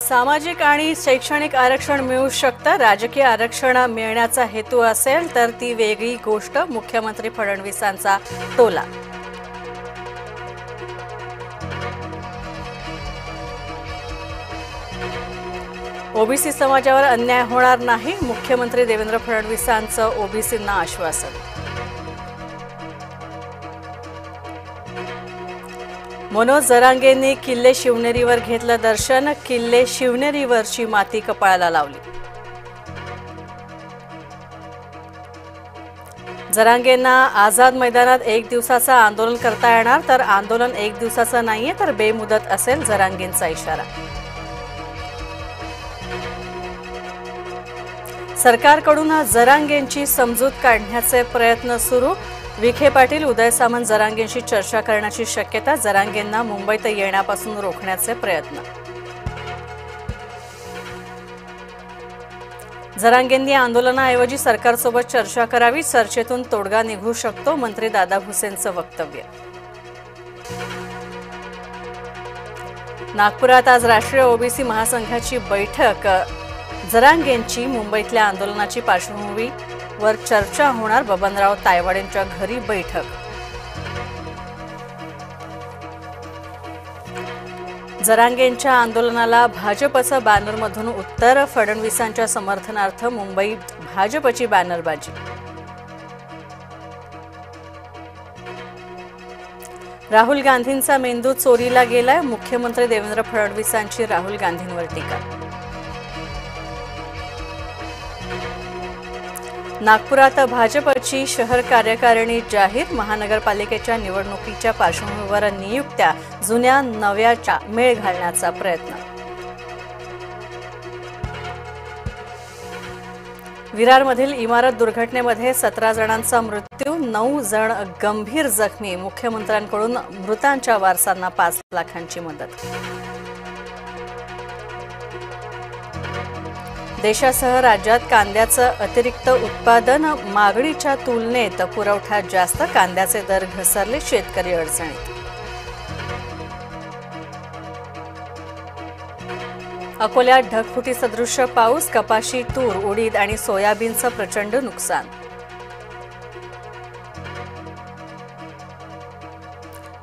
सामाजिक आणि शैक्षणिक आरक्षण मिळू शकतं। राजकीय आरक्षण मिळण्याचा हेतू असेल तर ती वेगळी गोष्ट। मुख्यमंत्री फडणवीसांचा टोला। ओबीसी समाजावर अन्याय होणार नाही। मुख्यमंत्री देवेंद्र फडणवीसांचं ओबीसींना आश्वासन। मनोज जरांगेंनी किल्ले शिवनेरीवर घेतलं दर्शन। किल्ले शिवनेरीवरची माती कपाळाला लावली। जरांगेंना आझाद मैदानात एक दिवसाचं आंदोलन करता येणार, तर आंदोलन एक दिवसाचं नाहीये तर बेमुदत असेल, जरांगेंचा इशारा। सरकारकडून जरांगेंची समजूत काढण्याचे प्रयत्न सुरू। विखे पाटील, उदय सामंत जरांगेंशी चर्चा करण्याची शक्यता। जरांगेंना मुंबईत येण्यापासून रोखण्याचे प्रयत्न। जरांगेंनी आंदोलनाऐवजी सरकारसोबत चर्चा करावी। चर्चेतून तोडगा निघू शकतो, मंत्री दादा भुसेंचं वक्तव्य। नागपुरात आज राष्ट्रीय ओबीसी महासंघाची बैठक। जरांगेंची मुंबईतल्या आंदोलनाची पार्श्वभूमीवर चर्चा होणार। बबनराव तायवाडेंच्या घरी बैठक। जरांगेंच्या आंदोलनाला भाजपचं बॅनरमधून उत्तर। फडणवीसांच्या समर्थनार्थ मुंबईत भाजपची बॅनरबाजी। राहुल गांधींचा मेंदू चोरीला गेलाय। मुख्यमंत्री देवेंद्र फडणवीसांची राहुल गांधींवर टीका। नागपुरात भाजपची शहर कार्यकारिणी जाहीर। महानगरपालिकेच्या निवडणुकीच्या पार्श्वभूमीवर नियुक्त्या जुन्या नव्याचा मेळ घालण्याचा प्रयत्न। विरारमधील इमारत दुर्घटनेमध्ये 17 जणांचा मृत्यू, 9 जण गंभीर जखमी। मुख्यमंत्र्यांकडून मृतांच्या वारसांना 5 लाखांची मदत। देशासह राज्यात कांद्याचं अतिरिक्त उत्पादन। मागणीच्या तुलनेत पुरवठा जास्त। कांद्याचे दर घसरले, शेतकरी अडचणीत। अकोल्यात ढगफुटी सदृश पाऊस। कपाशी, तूर, उडीद आणि सोयाबीनचं प्रचंड नुकसान।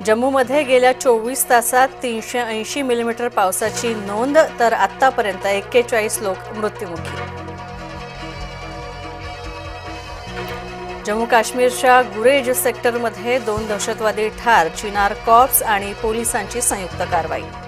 जम्मूमध्ये गेल्या 24 तासात 380 मिलीमीटर पावसाची नोंद, तर आतापर्यंत 41 लोक मृत्युमुखी। जम्मू काश्मीरच्या गुरेज सेक्टरमध्ये 2 दहशतवादी ठार। चिनार कॉर्प्स आणि पोलिसांची संयुक्त कारवाई।